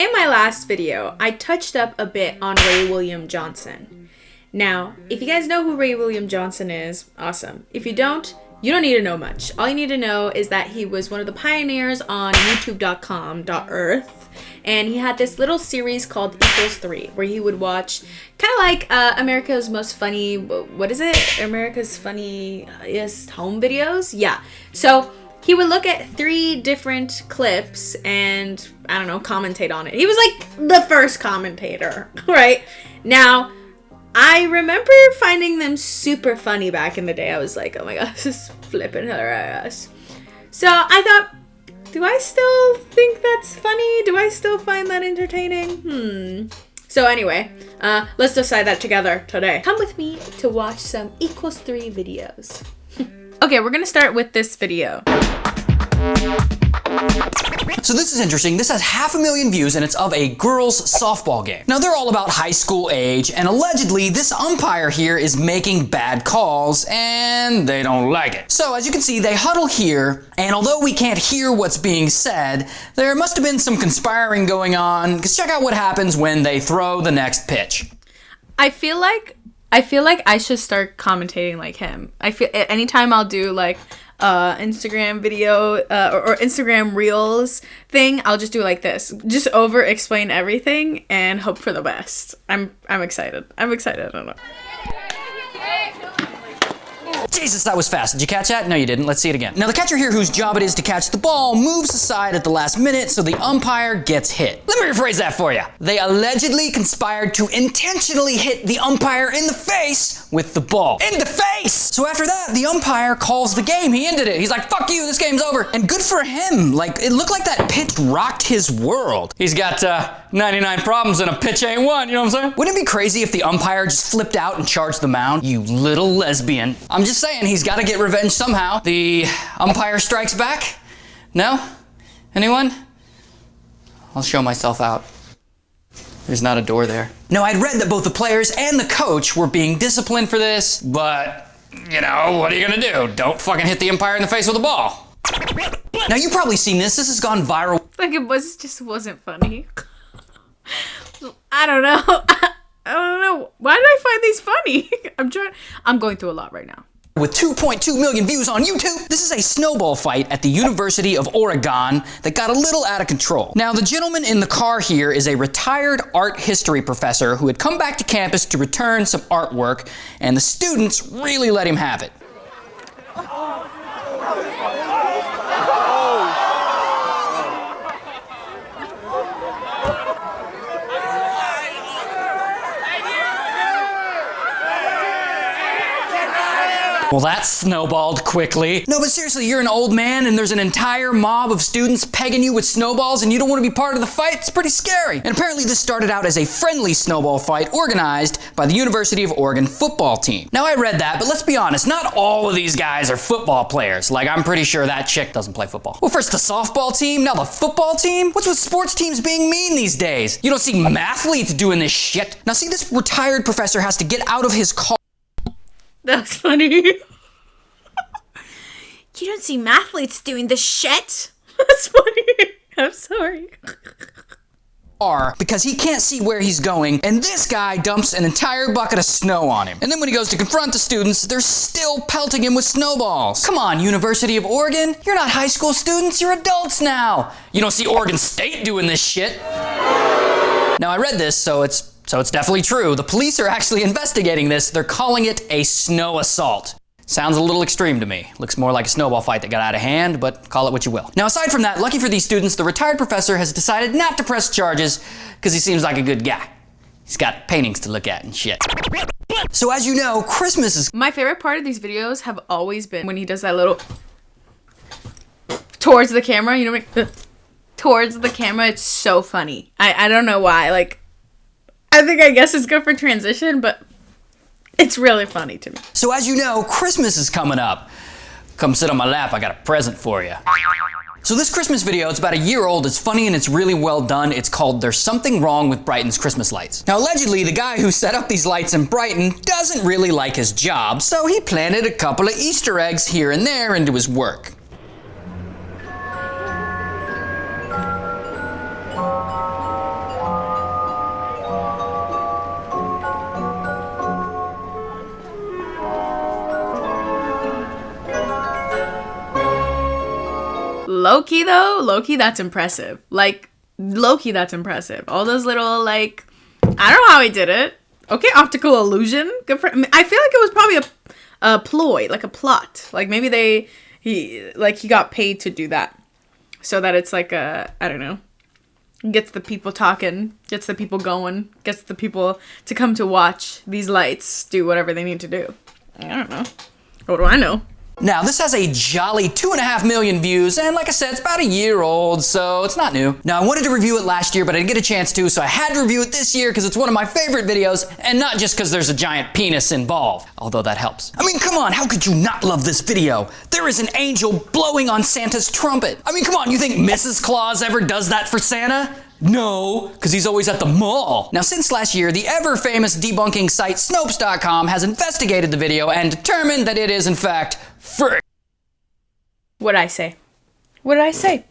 In my last video, I touched up a bit on Ray William Johnson. Now, if you guys know who Ray William Johnson is, awesome. If you don't, you don't need to know much. All you need to know is that he was one of the pioneers on youtube.com.earth, and he had this little series called Equals 3, where he would watch kind of like America's most funny, what is it? America's funniest home videos? Yeah. So he would look at 3 different clips and, I don't know, commentate on it. He was like the first commentator, right? Now, I remember finding them super funny back in the day. I was like, oh my god, this is flipping hilarious. So I thought, do I still think that's funny? Do I still find that entertaining? So anyway, let's decide that together today. Come with me to watch some Equals 3 videos. Okay, we're gonna start with this video. So this is interesting. This has 500,000 views and it's of a girls' softball game. Now they're all about high school age, and allegedly this umpire here is making bad calls and they don't like it. So as you can see, they huddle here, and although we can't hear what's being said, there must have been some conspiring going on, because check out what happens when they throw the next pitch. I feel like I should start commentating like him. I feel anytime I'll do like Instagram video or Instagram Reels thing, I'll just do like this. Just over explain everything and hope for the best. I'm excited. I don't know. Jesus, that was fast. Did you catch that? No, you didn't. Let's see it again. Now, the catcher here, whose job it is to catch the ball, moves aside at the last minute, so the umpire gets hit. Let me rephrase that for you. They allegedly conspired to intentionally hit the umpire in the face with the ball. In the face! So after that, the umpire calls the game. He ended it. He's like, fuck you, this game's over. And good for him. Like, it looked like that pitch rocked his world. He's got 99 problems and a pitch ain't one, you know what I'm saying? Wouldn't it be crazy if the umpire just flipped out and charged the mound? You little lesbian. I'm just saying, he's got to get revenge somehow. The umpire strikes back? No? Anyone? I'll show myself out. There's not a door there. No, I'd read that both the players and the coach were being disciplined for this, but, you know, what are you gonna do? Don't fucking hit the umpire in the face with a ball. Now, you've probably seen this. This has gone viral. Like it wasn't funny. I don't know. I don't know. Why did I find these funny? I'm going through a lot right now. With 2.2 million views on YouTube, this is a snowball fight at the University of Oregon that got a little out of control. Now, the gentleman in the car here is a retired art history professor who had come back to campus to return some artwork, and the students really let him have it. Well, that snowballed quickly. No, but seriously, you're an old man and there's an entire mob of students pegging you with snowballs and you don't want to be part of the fight? It's pretty scary. And apparently this started out as a friendly snowball fight organized by the University of Oregon football team. Now, I read that, but let's be honest, not all of these guys are football players. Like, I'm pretty sure that chick doesn't play football. Well, first the softball team, now the football team? What's with sports teams being mean these days? You don't see mathletes doing this shit. Now, see, this retired professor has to get out of his car. That's funny. You don't see mathletes doing this shit. That's funny. I'm sorry. Because he can't see where he's going, and this guy dumps an entire bucket of snow on him. And then when he goes to confront the students, they're still pelting him with snowballs. Come on, University of Oregon. You're not high school students, you're adults now. You don't see Oregon State doing this shit. Now, I read this, so it's definitely true. The police are actually investigating this. They're calling it a snow assault. Sounds a little extreme to me. Looks more like a snowball fight that got out of hand, but call it what you will. Now, aside from that, lucky for these students, the retired professor has decided not to press charges because he seems like a good guy. He's got paintings to look at and shit. So as you know, Christmas is... My favorite part of these videos have always been when he does that little... towards the camera, you know what I mean? Towards the camera. It's so funny. I don't know why. Like, I guess it's good for transition, but it's really funny to me. So as you know, Christmas is coming up. Come sit on my lap, I got a present for you. So this Christmas video, it's about a year old, it's funny and it's really well done. It's called There's Something Wrong with Brighton's Christmas Lights. Now allegedly, the guy who set up these lights in Brighton doesn't really like his job, so he planted a couple of Easter eggs here and there into his work. low-key though, low-key that's impressive. Like, low-key that's impressive. All those little, like, I don't know how he did it. Okay, optical illusion. Good for. I mean, I feel like it was probably a ploy, like a plot. Like maybe he got paid to do that, so that it's like I don't know, gets the people talking, gets the people going, gets the people to come to watch these lights do whatever they need to do. I don't know. What do I know? Now, this has a jolly 2.5 million views, and like I said, it's about a year old, so it's not new. Now, I wanted to review it last year, but I didn't get a chance to, so I had to review it this year because it's one of my favorite videos, and not just because there's a giant penis involved, although that helps. I mean, come on, how could you not love this video? There is an angel blowing on Santa's trumpet. I mean, come on, you think Mrs. Claus ever does that for Santa? No, because he's always at the mall. Now, since last year, the ever-famous debunking site Snopes.com has investigated the video and determined that it is, in fact, fake. What'd I say? What did I say?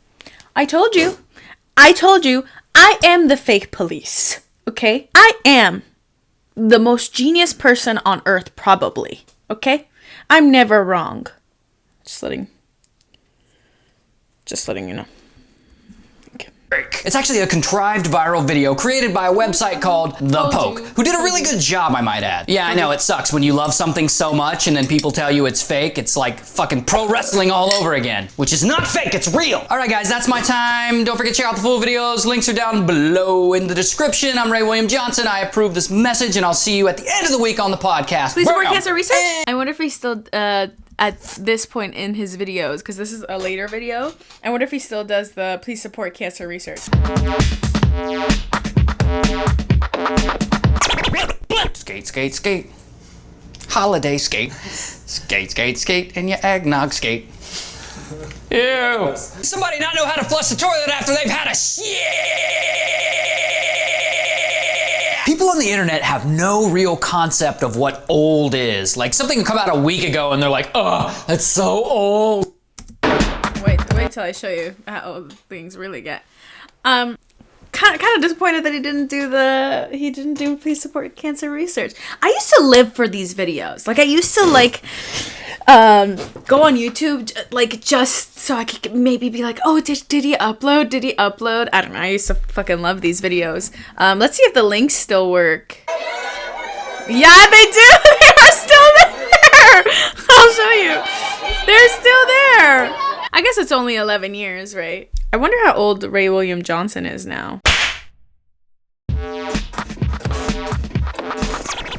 I told you. I am the fake police, okay? I am the most genius person on earth, probably, okay? I'm never wrong. Just letting you know. It's actually a contrived viral video created by a website called The Poke, who did a really good job, I might add. Yeah, I know, it sucks when you love something so much and then people tell you it's fake. It's like fucking pro wrestling all over again, which is not fake, it's real. All right, guys, that's my time. Don't forget to check out the full videos. Links are down below in the description. I'm Ray William Johnson. I approve this message, and I'll see you at the end of the week on the podcast. Please support cancer research. I wonder if he's still, at this point in his videos, because this is a later video, I wonder if he still does the please support cancer research. Skate, skate, skate. Holiday skate. Skate, skate, skate, and your eggnog skate. Ew. Somebody not know how to flush the toilet after they've had a shit. People on the internet have no real concept of what old is. Like, something can come out a week ago and they're like, oh, that's so old. Wait till I show you how old things really get. Kind of disappointed that he didn't do please support cancer research. I used to live for these videos. Like, I used to go on YouTube, like, just so I could maybe be like, oh, did he upload? I don't know. I used to fucking love these videos. Let's see if the links still work. Yeah, they do. They're still there. I'll show you. They're still there. I guess it's only 11 years, right? I wonder how old Ray William Johnson is now.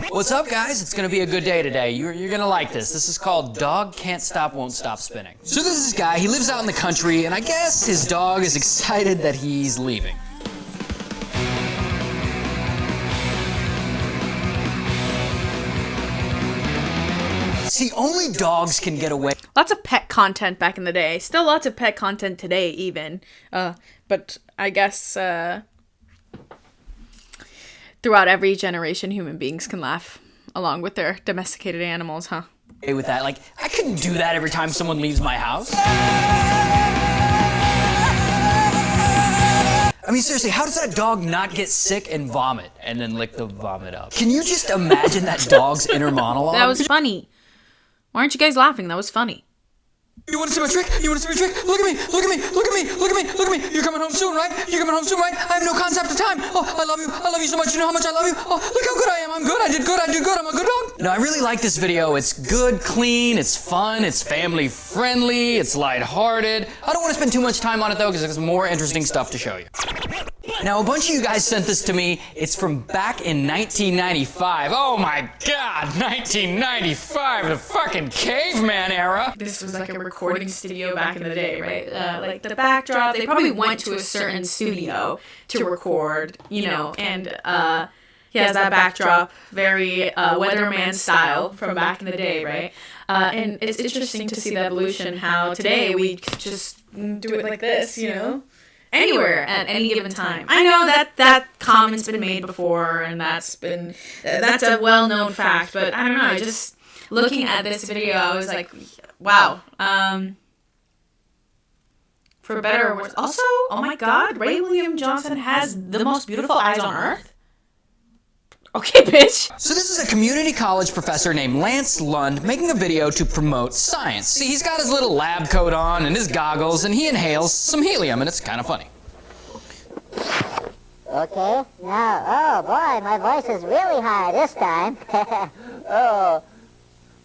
What's up, guys? It's gonna be a good day today. You're gonna like this. This is called Dog Can't Stop, Won't Stop Spinning. So this is this guy, he lives out in the country, and I guess his dog is excited that he's leaving. See, only dogs can get away. Lots of pet content back in the day. Still lots of pet content today, even. But I guess throughout every generation, human beings can laugh along with their domesticated animals, huh? With that, like, I couldn't do that every time someone leaves my house. I mean, seriously, how does that dog not get sick and vomit and then lick the vomit up? Can you just imagine that dog's inner monologue? That was funny. Why aren't you guys laughing? That was funny. You want to see my trick? You want to see my trick? Look at me, look at me, look at me, look at me, look at me. You're coming home soon, right? You're coming home soon, right? I have no concept of time. Oh, I love you so much. You know how much I love you? Oh, look how good I am. I'm good, I did good, I'm a good dog. No, I really like this video. It's good, clean, it's fun, it's family friendly, it's lighthearted. I don't want to spend too much time on it though, because there's more interesting stuff to show you. Now, a bunch of you guys sent this to me. It's from back in 1995. Oh my God, 1995, the fucking caveman era. This was like a recording studio back in the day, right? Like the backdrop, they probably went to a certain studio to record, you know, and he has that backdrop, very weatherman style from back in the day, right? And it's interesting to see the evolution, how today we just do it like this, you know? Anywhere at any given time. I know that comment's been made before, and that's a well-known fact, but I don't know, just looking at this video, I was like, wow. For better or worse. Also, oh my God, Ray William Johnson has the most beautiful eyes on earth. Okay, bitch. So this is a community college professor named Lance Lund making a video to promote science. See, he's got his little lab coat on and his goggles, and he inhales some helium, and it's kind of funny. Okay, now, oh boy, my voice is really high this time. Oh,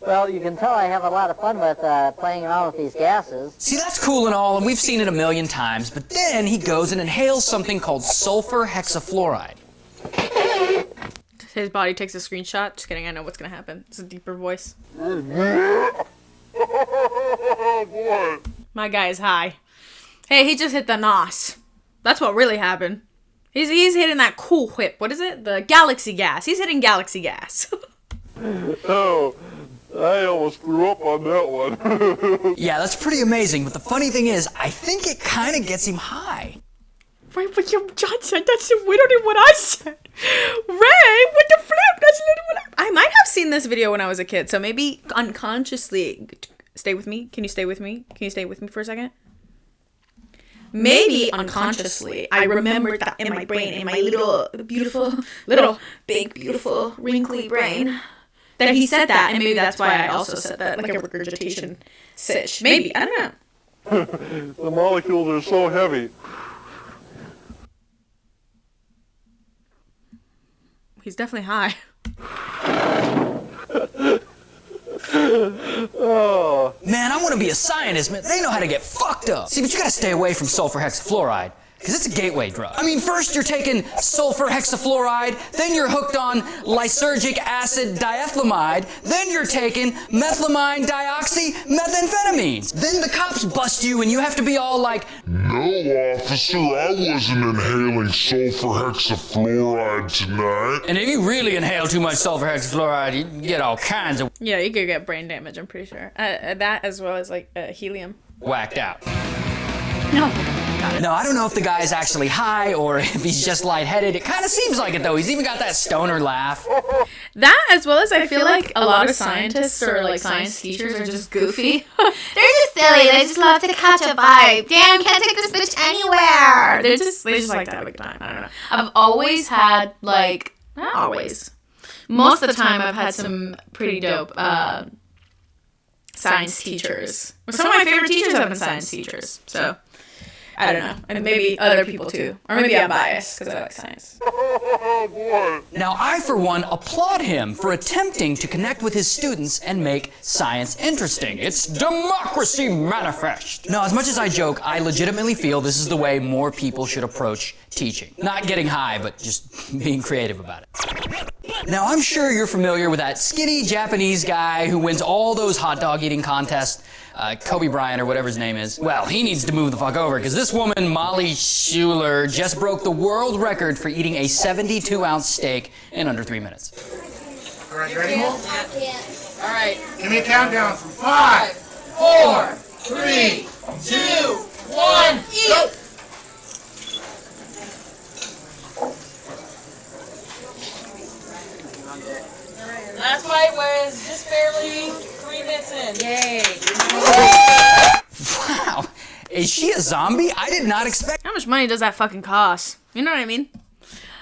well, you can tell I have a lot of fun with playing around with these gases. See, that's cool and all, and we've seen it a million times, but then he goes and inhales something called sulfur hexafluoride. His body takes a screenshot. Just kidding, I know what's gonna happen. It's a deeper voice. My guy is high. Hey, he just hit the NOS. That's what really happened. He's hitting that Cool Whip. What is it? The Galaxy Gas. He's hitting Galaxy Gas. Oh, I almost threw up on that one. Yeah, that's pretty amazing, but the funny thing is, I think it kind of gets him high. Ray William Johnson, that's literally what I said. Ray, what the flip? That's literally what I might have seen this video when I was a kid, so maybe unconsciously. Stay with me? Can you stay with me? Can you stay with me for a second? Maybe unconsciously, I remembered that in my brain, in my little, big, beautiful, wrinkly brain, that he said that, and maybe that's why I also said that, like a regurgitation sitch. Maybe, I don't know. The molecules are so heavy. He's definitely high. Oh. Man, I want to be a scientist, man. They know how to get fucked up. See, but you gotta stay away from sulfur hexafluoride, because it's a gateway drug. I mean, first you're taking sulfur hexafluoride, then you're hooked on lysergic acid diethylamide, then you're taking methylamine dioxymethamphetamines. Then the cops bust you and you have to be all like, "No, officer, I wasn't inhaling sulfur hexafluoride tonight." and if you really inhale too much sulfur hexafluoride, you get all kinds of Yeah, you could get brain damage, I'm pretty sure. That as well as, like, helium. whacked out. No. No, I don't know if the guy is actually high or if he's just lightheaded. It kind of seems like it, though. He's even got that stoner laugh. That, as well as I feel like a lot of scientists or, like, science teachers are just goofy. They're just silly. They just love to catch a vibe. Damn, can't take this bitch anywhere. they just like to have a good time. I don't know. I've always had, like, not always. Most of the time I've had some pretty dope science teachers. Some of my favorite teachers have been science teachers, so I don't know. And maybe other people too. Or maybe I'm biased because I like science. Now, I, for one, applaud him for attempting to connect with his students and make science interesting. It's democracy manifest. Now, as much as I joke, I legitimately feel this is the way more people should approach teaching. Not getting high, but just being creative about it. Now, I'm sure you're familiar with that skinny Japanese guy who wins all those hot dog eating contests, Kobe Bryant or whatever his name is. Well, he needs to move the fuck over, because this woman, Molly Schuler, just broke the world record for eating a 72-ounce steak in under 3 minutes. All right, ready? All right. Give me a countdown from 5, 4, 3, 2, 1, go! Last fight was just barely 3 minutes in. Yay. Wow. Is she a zombie? I did not expect... How much money does that fucking cost? You know what I mean?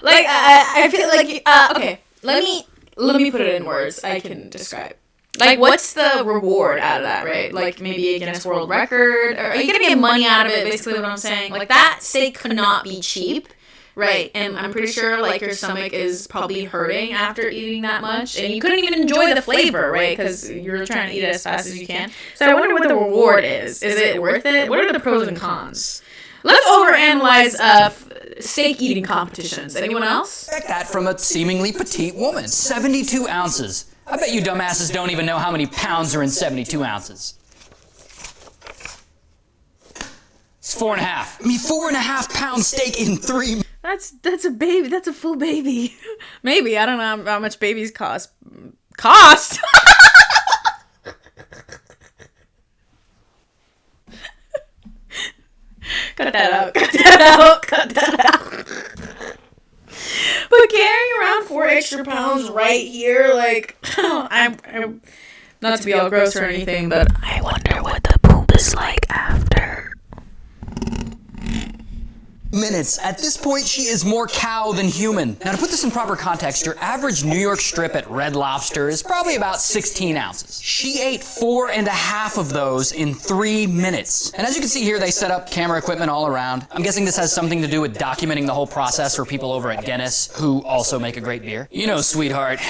Like, I feel like, okay, let me put it in words I can describe. Like, what's the reward out of that, right? Like, maybe a Guinness World Record? Or are you gonna get money out of it, basically what I'm saying? Like, that steak could not be cheap. Right, and I'm pretty sure, like, your stomach is probably hurting after eating that much, and you couldn't even enjoy the flavor, right, because you're trying to eat it as fast as you can. So I wonder what the reward is. Is it worth it? What are the pros and cons? Let's overanalyze steak eating competitions. Anyone else? Expect that from a seemingly petite woman. 72 ounces. I bet you dumbasses don't even know how many pounds are in 72 ounces. It's 4.5. I mean, 4.5 pound steak in 3 minutes. That's a baby. That's a full baby. Maybe. I don't know how much babies cost. Cost? Cut that out. Cut that out. Cut that out. But carrying around 4 extra pounds right here, like, I'm not to be all gross or anything, but I wonder what the poop is like after. minutes. At this point, she is more cow than human. Now, to put this in proper context, your average New York strip at Red Lobster is probably about 16 ounces. She ate 4.5 of those in 3 minutes. And as you can see here, they set up camera equipment all around. I'm guessing this has something to do with documenting the whole process for people over at Guinness, who also make a great beer. You know, sweetheart,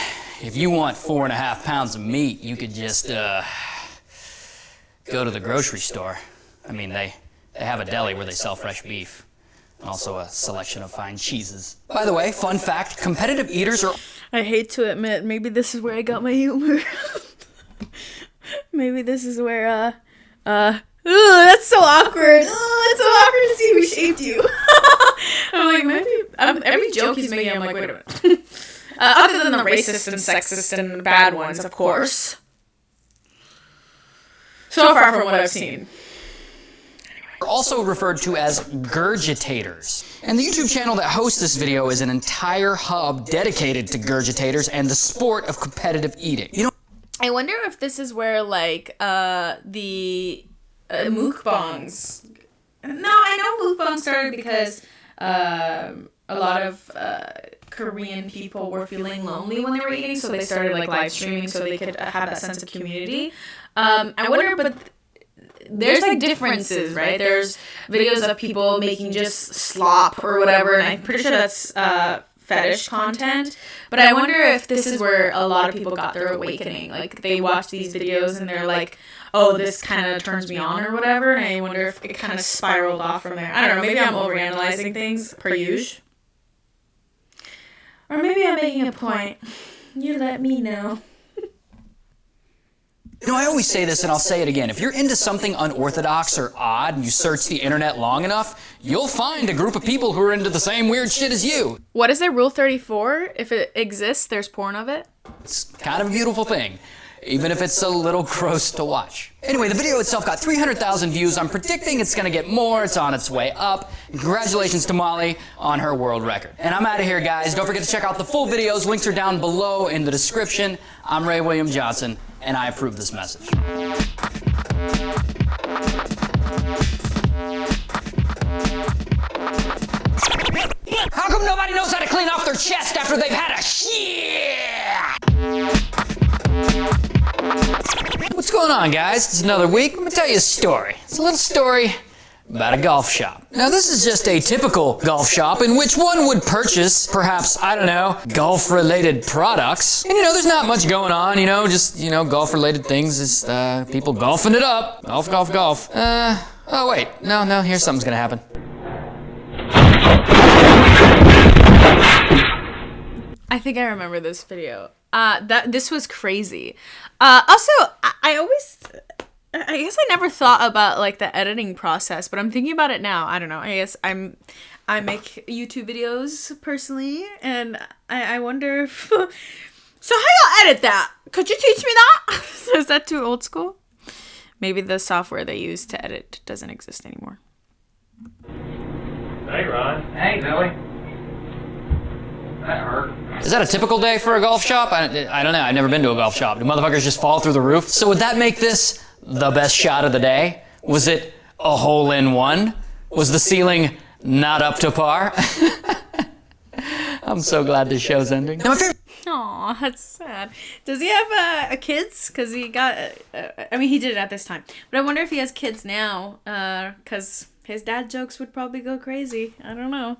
if you want 4.5 pounds of meat, you could just, go to the grocery store. I mean, they have a deli where they sell fresh beef. And also a selection of fine cheeses. By the way, fun fact, competitive eaters are... I hate to admit, maybe this is where I got my humor. Maybe this is where, that's so awkward. It's so awkward to see who shaped you. I'm like, maybe, every joke he's making, I'm like, wait a minute. Other than the racist and sexist and bad ones, of course. So far from what I've seen. Are also referred to as gurgitators. And the YouTube channel that hosts this video is an entire hub dedicated to gurgitators and the sport of competitive eating. You know, I wonder if this is where, like, the mukbangs... No, I know mukbang started because a lot of Korean people were feeling lonely when they were eating, so they started, like, live streaming so they could have that sense of community. I wonder, but... There's like differences, right? There's videos of people making just slop or whatever, and I'm pretty sure that's fetish content. But I wonder if this is where a lot of people got their awakening. Like, they watch these videos and they're like, oh, this kind of turns me on or whatever, and I wonder if it kind of spiraled off from there. I don't know, maybe I'm overanalyzing things, per usual. Or maybe I'm making a point. You let me know. You know, I always say this and I'll say it again. If you're into something unorthodox or odd and you search the internet long enough, you'll find a group of people who are into the same weird shit as you. What is it, Rule 34? If it exists, there's porn of it? It's kind of a beautiful thing, even if it's a little gross to watch. Anyway, the video itself got 300,000 views. I'm predicting it's gonna get more. It's on its way up. Congratulations to Molly on her world record. And I'm out of here, guys. Don't forget to check out the full videos. Links are down below in the description. I'm Ray William Johnson, and I approve this message. How come nobody knows how to clean off their chest after they've had a shit? What's going on, guys? It's another week. I'm gonna tell you a story. It's a little story about a golf shop. Now, this is just a typical golf shop in which one would purchase, perhaps, I don't know, golf-related products. And, you know, there's not much going on, you know, just, you know, golf-related things. It's, people golfing it up. Golf, golf, golf. Oh, wait. No, here's something's gonna happen. I think I remember this video. This was crazy. Also, I guess I never thought about, like, the editing process, but I'm thinking about it now. I don't know. I guess I make YouTube videos personally, and I wonder if... So how y'all edit that? Could you teach me that? Is that too old school? Maybe the software they use to edit doesn't exist anymore. Hey, Ron. Hey, Billy. That hurt. Is that a typical day for a golf shop? I don't know. I've never been to a golf shop. Do motherfuckers just fall through the roof? So would that make this the best shot of the day? Was it a hole-in-one? Was the ceiling not up to par? I'm so glad this show's ending. Now, my favorite... Aw, that's sad. Does he have kids? Because he got... I mean, he did it at this time. But I wonder if he has kids now. Because his dad jokes would probably go crazy. I don't know.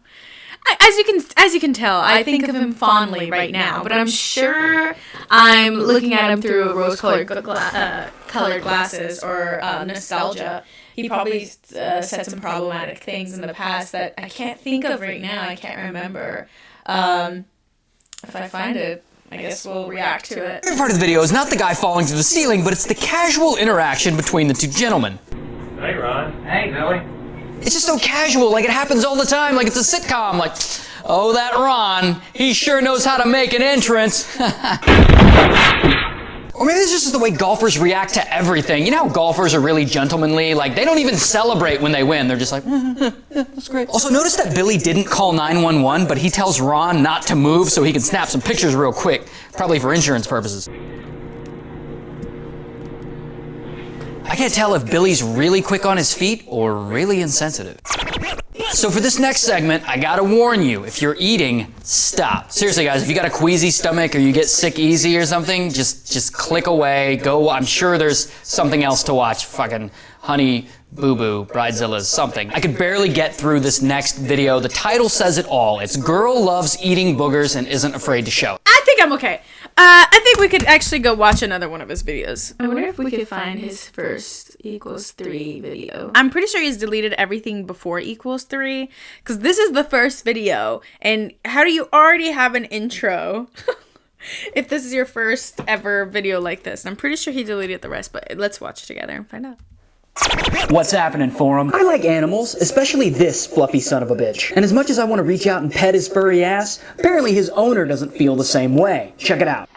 As you can tell, I think of him fondly right now. But I'm sure I'm looking at him through rose-colored colored glasses or nostalgia. He probably said some problematic things in the past that I can't think of right now. I can't remember. If I find it, I guess we'll react to it. My favorite part of the video is not the guy falling through the ceiling, but it's the casual interaction between the two gentlemen. Hey, Ron. Hey, Billy. It's just so casual, like it happens all the time, like it's a sitcom, like, oh, that Ron, he sure knows how to make an entrance. Or maybe this is just the way golfers react to everything. You know how golfers are really gentlemanly? Like, they don't even celebrate when they win. They're just like, that's great. Also, notice that Billy didn't call 911, but he tells Ron not to move so he can snap some pictures real quick, probably for insurance purposes. I can't tell if Billy's really quick on his feet or really insensitive. So for this next segment, I gotta warn you, if you're eating, stop. Seriously guys, if you got a queasy stomach or you get sick easy or something, just click away, go. I'm sure there's something else to watch. Fucking Honey Boo Boo, Bridezilla's, something. I could barely get through this next video. The title says it all. It's Girl Loves Eating Boogers and Isn't Afraid to Show. I think I'm okay. I think we could actually go watch another one of his videos. I wonder if we could find his first equals 3 video. I'm pretty sure he's deleted everything before equals 3, because this is the first video. And how do you already have an intro if this is your first ever video like this? I'm pretty sure he deleted the rest, but let's watch together and find out. What's happening, Forum? I like animals, especially this fluffy son of a bitch. And as much as I want to reach out and pet his furry ass, apparently his owner doesn't feel the same way. Check it out.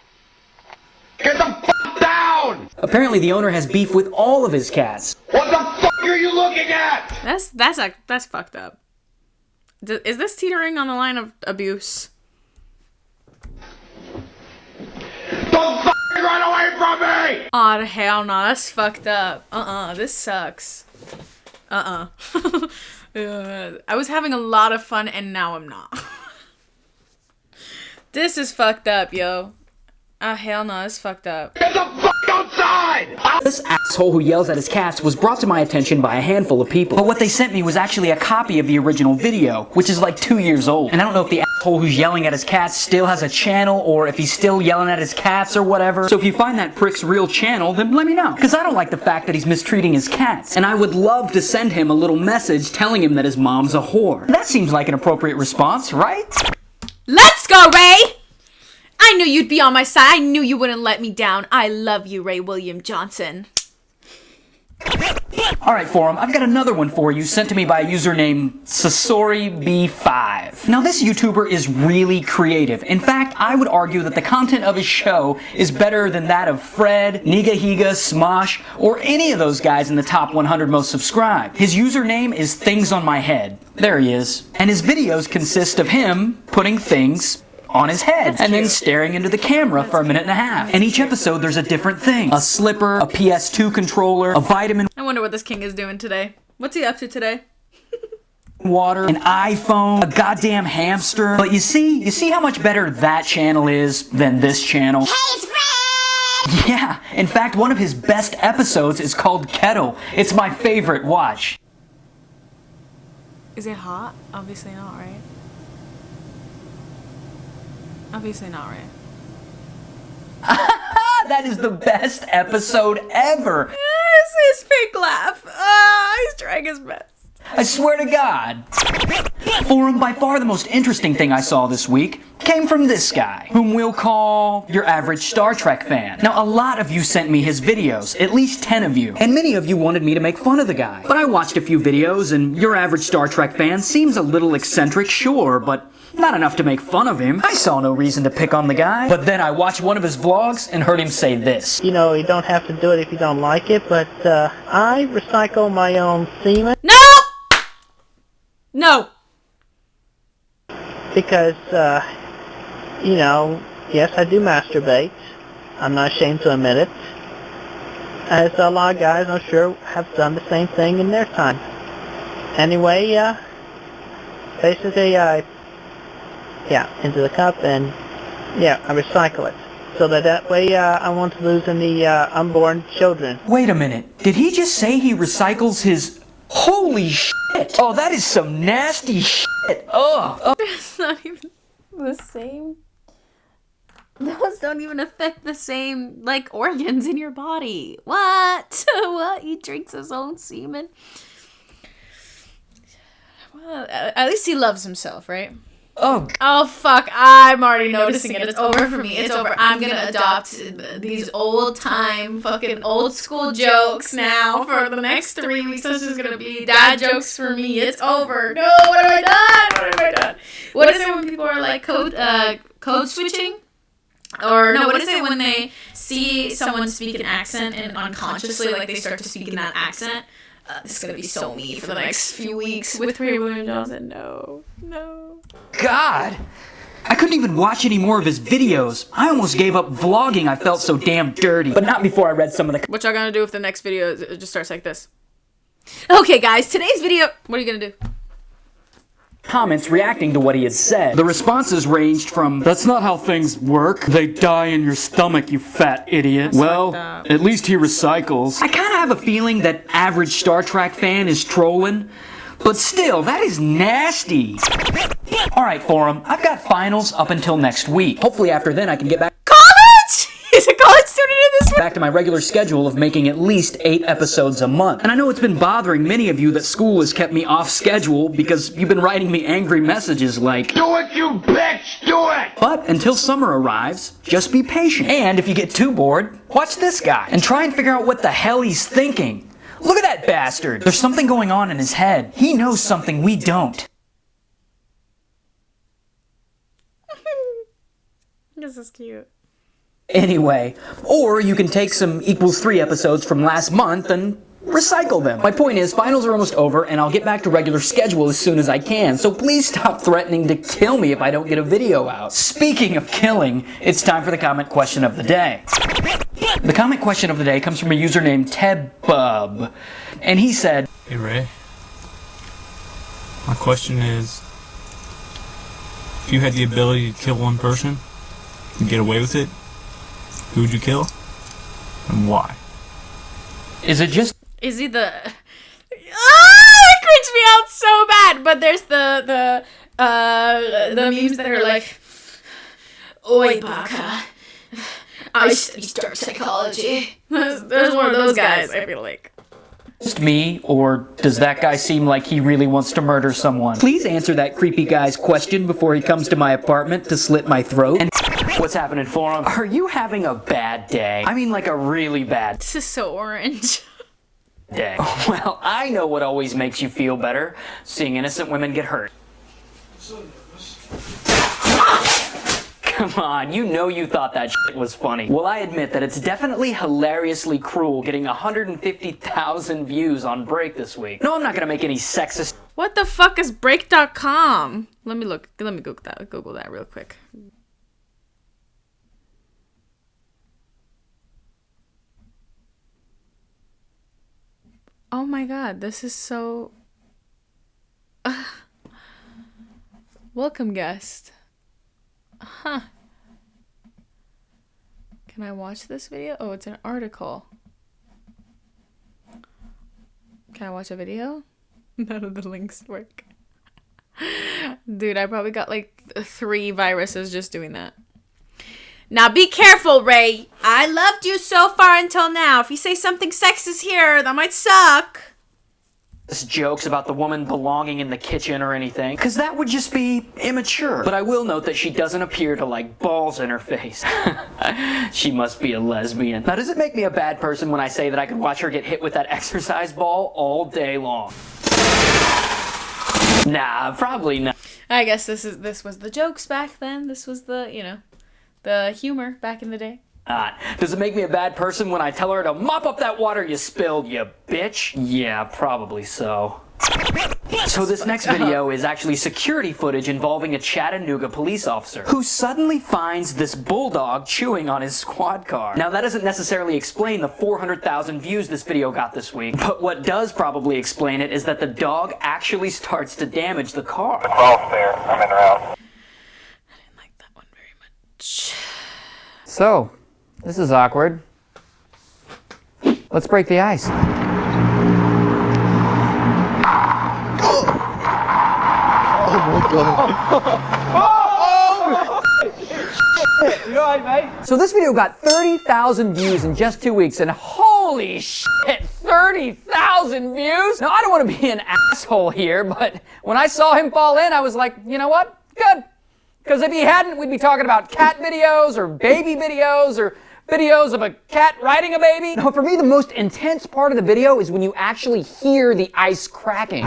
Get the fuck down! Apparently the owner has beef with all of his cats. What the fuck are you looking at? That's fucked up. Is this teetering on the line of abuse? Don't fucking run away from me! Aw, hell no, that's fucked up. This sucks. I was having a lot of fun and now I'm not. This is fucked up, yo. Hell no, that's fucked up. Get the fuck outside! This asshole who yells at his cats was brought to my attention by a handful of people. But what they sent me was actually a copy of the original video, which is like 2 years old. And I don't know if the asshole who's yelling at his cats still has a channel, or if he's still yelling at his cats or whatever. So if you find that prick's real channel, then let me know. Because I don't like the fact that he's mistreating his cats. And I would love to send him a little message telling him that his mom's a whore. That seems like an appropriate response, right? Let's go, Ray! I knew you'd be on my side. I knew you wouldn't let me down. I love you, Ray William Johnson. Alright, Forum, I've got another one for you sent to me by a user named SasoriB5. Now, this YouTuber is really creative. In fact, I would argue that the content of his show is better than that of Fred, Nigahiga, Smosh, or any of those guys in the top 100 most subscribed. His username is Things on My Head. There he is. And his videos consist of him putting things on his head and then staring into the camera for a minute and a half. And each episode there's a different thing. A slipper, a PS2 controller, a vitamin I wonder what this king is doing today. What's he up to today? water, an iPhone, a goddamn hamster. But you see how much better that channel is than this channel? Hey, it's Fred! Yeah, in fact one of his best episodes is called Kettle. It's my favorite. Watch. Is it hot? Obviously not, right? Obviously not, right? That is the best episode ever. It's his fake laugh. He's trying his best. I swear to God. Forum, by far the most interesting thing I saw this week came from this guy, whom we'll call your average Star Trek fan. Now, a lot of you sent me his videos, at least 10 of you, and many of you wanted me to make fun of the guy. But I watched a few videos, and your average Star Trek fan seems a little eccentric, sure, but not enough to make fun of him. I saw no reason to pick on the guy. But then I watched one of his vlogs and heard him say this. You know, you don't have to do it if you don't like it, but I recycle my own semen. No! No! Because, you know, yes, I do masturbate. I'm not ashamed to admit it. As a lot of guys, I'm sure, have done the same thing in their time. Anyway, basically, into the cup, and I recycle it. So that way I won't lose any unborn children. Wait a minute. Did he just say he recycles his... Holy shit! Oh, that is some nasty shit! Ugh! It's not even the same. Those don't even affect the same, like, organs in your body. What? What? He drinks his own semen? Well, at least he loves himself, right? Oh fuck, I'm already noticing it. It's over for me. It's over. I'm gonna adopt these old-time, fucking old-school jokes now for the next 3 weeks. This is gonna be dad jokes for me. It's over. No, what have I done? What have I done? What is it when people are like code switching? Or no, what is it when they see someone speak an accent and unconsciously, like, they start to speak in that accent? This is gonna be so me for the next few weeks with Ray William Johnson. No. God! I couldn't even watch any more of his videos. I almost gave up vlogging. I felt so damn dirty. But not before I read some of the... What y'all gonna do if the next video just starts like this? Okay, guys, today's video... What are you gonna do? comments reacting to what he had said. The responses ranged from, "That's not how things work. They die in your stomach, you fat idiot." Well, at least he recycles. I kind of have a feeling that average Star Trek fan is trolling, but still, that is nasty. Alright, Forum, I've got finals up until next week. Hopefully after then I can get back He's a college student in this one. back to my regular schedule of making at least 8 episodes a month. And I know it's been bothering many of you that school has kept me off schedule because you've been writing me angry messages like, "Do it, you bitch! Do it!" But until summer arrives, just be patient. And if you get too bored, watch this guy and try and figure out what the hell he's thinking. Look at that bastard. There's something going on in his head. He knows something we don't. This is cute. Anyway, or you can take some equals 3 episodes from last month and recycle them. My point is, finals are almost over and I'll get back to regular schedule as soon as I can, so please stop threatening to kill me if I don't get a video out. Speaking of killing, it's time for the comment question of the day. The comment question of the day comes from a user named Tebub, and he said, "Hey Ray, my question is, if you had the ability to kill one person and get away with it, who would you kill and why?" Is it just... Is he the... it creeps me out so bad. But there's the memes that are like, "Oi, Baka, I study dark psychology." There's one of those guys, I feel like. Just me, or does that guy seem like he really wants to murder someone? Please answer that creepy guy's question before he comes to my apartment to slit my throat. And what's happening, Forum? Are you having a bad day? I mean like a really bad This is so orange. day. Well, I know what always makes you feel better. Seeing innocent women get hurt. Come on, you know you thought that shit was funny. Well, I admit that it's definitely hilariously cruel getting 150,000 views on Break this week. No, I'm not gonna make any sexist... What the fuck is break.com? Let me Google that real quick. Oh my god, this is so... Welcome, guest. Huh. Can I watch this video? Oh, it's an article. Can I watch a video? None of the links work. Dude, I probably got like 3 viruses just doing that. Now be careful, Ray. I loved you so far until now. If you say something sexist here, that might suck. Jokes about the woman belonging in the kitchen or anything, because that would just be immature. But I will note that she doesn't appear to like balls in her face. She must be a lesbian. Now, does it make me a bad person when I say that I could watch her get hit with that exercise ball all day long? Nah, probably not. I guess this was the jokes back then. This was the, you know, the humor back in the day. Does it make me a bad person when I tell her to mop up that water you spilled, you bitch? Yeah, probably so. So this next video is actually security footage involving a Chattanooga police officer who suddenly finds this bulldog chewing on his squad car. Now that doesn't necessarily explain the 400,000 views this video got this week, but what does probably explain it is that the dog actually starts to damage the car. The 12th there, I'm in route. I didn't like that one very much. So, this is awkward. Let's break the ice. You alright, mate? So this video got 30,000 views in just 2 weeks, and holy shit, 30,000 views? Now, I don't want to be an asshole here, but when I saw him fall in, I was like, you know what? Good. Because if he hadn't, we'd be talking about cat videos or baby videos or videos of a cat riding a baby. No, for me, the most intense part of the video is when you actually hear the ice cracking.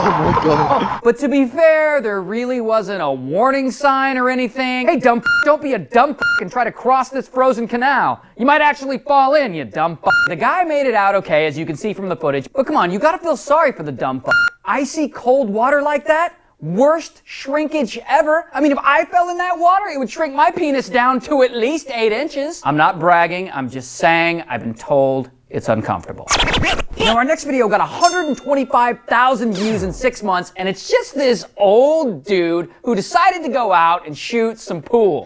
Oh my god. But to be fair, there really wasn't a warning sign or anything. Hey, dumb don't be a dumb and try to cross this frozen canal. You might actually fall in, you dumb The guy made it out okay, as you can see from the footage. But come on, you gotta feel sorry for the dumb Icy cold water like that? Worst shrinkage ever. I mean, if I fell in that water, it would shrink my penis down to at least 8 inches. I'm not bragging, I'm just saying I've been told it's uncomfortable. Now, our next video got 125,000 views in 6 months, and it's just this old dude who decided to go out and shoot some pool.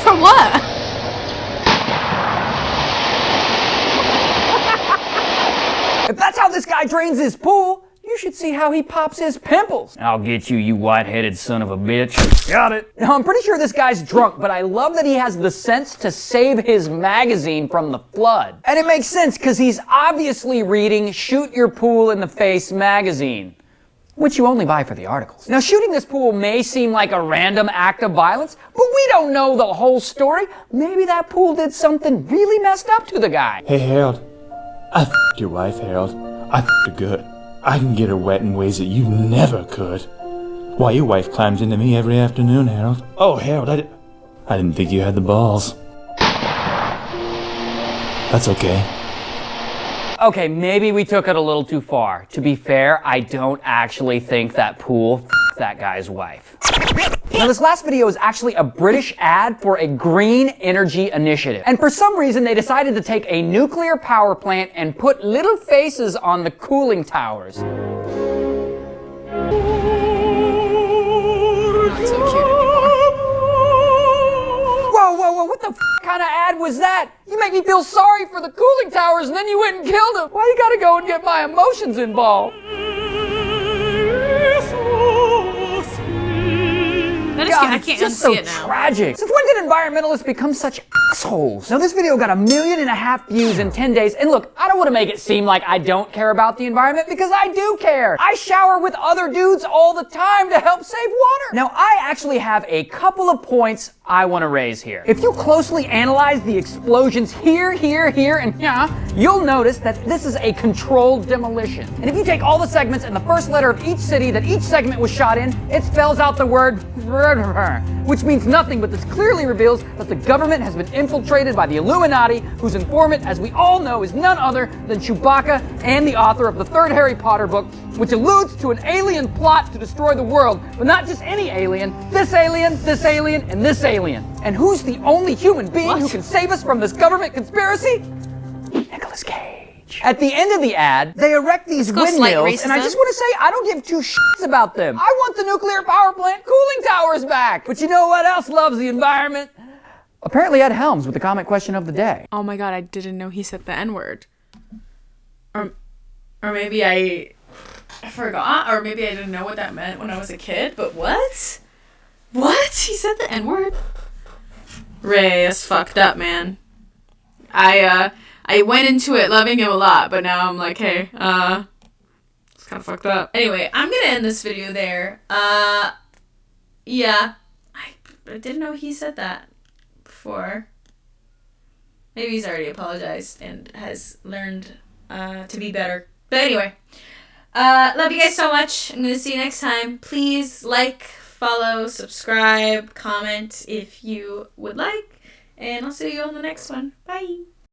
For what? If that's how this guy drains his pool, you should see how he pops his pimples. I'll get you, you white-headed son of a bitch. Got it. Now, I'm pretty sure this guy's drunk, but I love that he has the sense to save his magazine from the flood. And it makes sense, because he's obviously reading Shoot Your Pool in the Face magazine, which you only buy for the articles. Now, shooting this pool may seem like a random act of violence, but we don't know the whole story. Maybe that pool did something really messed up to the guy. Hey, Harold. I f***ed your wife, Harold. I f***ed her good. I can get her wet in ways that you never could. Why, your wife climbs into me every afternoon, Harold. Oh, Harold, I didn't think you had the balls. That's okay. Okay, maybe we took it a little too far. To be fair, I don't actually think that pool f***ed that guy's wife. Now, this last video is actually a British ad for a green energy initiative. And for some reason, they decided to take a nuclear power plant and put little faces on the cooling towers. Not so cute anymore. Whoa, what the kind of ad was that? You make me feel sorry for the cooling towers and then you went and killed them. Why you gotta go and get my emotions involved? God, I can't it's just unsee so it now. tragic. Since when did environmentalists become such assholes? Now, this video got 1.5 million views in 10 days, and look, I don't want to make it seem like I don't care about the environment, because I do care. I shower with other dudes all the time to help save water. Now, I actually have a couple of points I want to raise here. If you closely analyze the explosions here, and here, you'll notice that this is a controlled demolition. And if you take all the segments and the first letter of each city that each segment was shot in, it spells out the word which means nothing, but this clearly reveals that the government has been infiltrated by the Illuminati, whose informant, as we all know, is none other than Chewbacca and the author of the third Harry Potter book, which alludes to an alien plot to destroy the world, but not just any alien, this alien, this alien, and this alien. And who's the only human being who can save us from this government conspiracy? Nicolas Cage. At the end of the ad, they erect these windmills, and I just want to say, I don't give two shits about them. I want the nuclear power plant cooling towers back. But you know what else loves the environment? Apparently Ed Helms with the comment question of the day. Oh my god, I didn't know he said the N-word. Or maybe I forgot, or maybe I didn't know what that meant when I was a kid, but what? What? He said the N-word? Ray, that's fucked up, man. I went into it loving him a lot, but now I'm like, hey, it's kind of fucked up. Anyway, I'm gonna end this video there. Yeah, I didn't know he said that before. Maybe he's already apologized and has learned to be better. But anyway, love you guys so much. I'm gonna see you next time. Please like, follow, subscribe, comment if you would like, and I'll see you on the next one. Bye.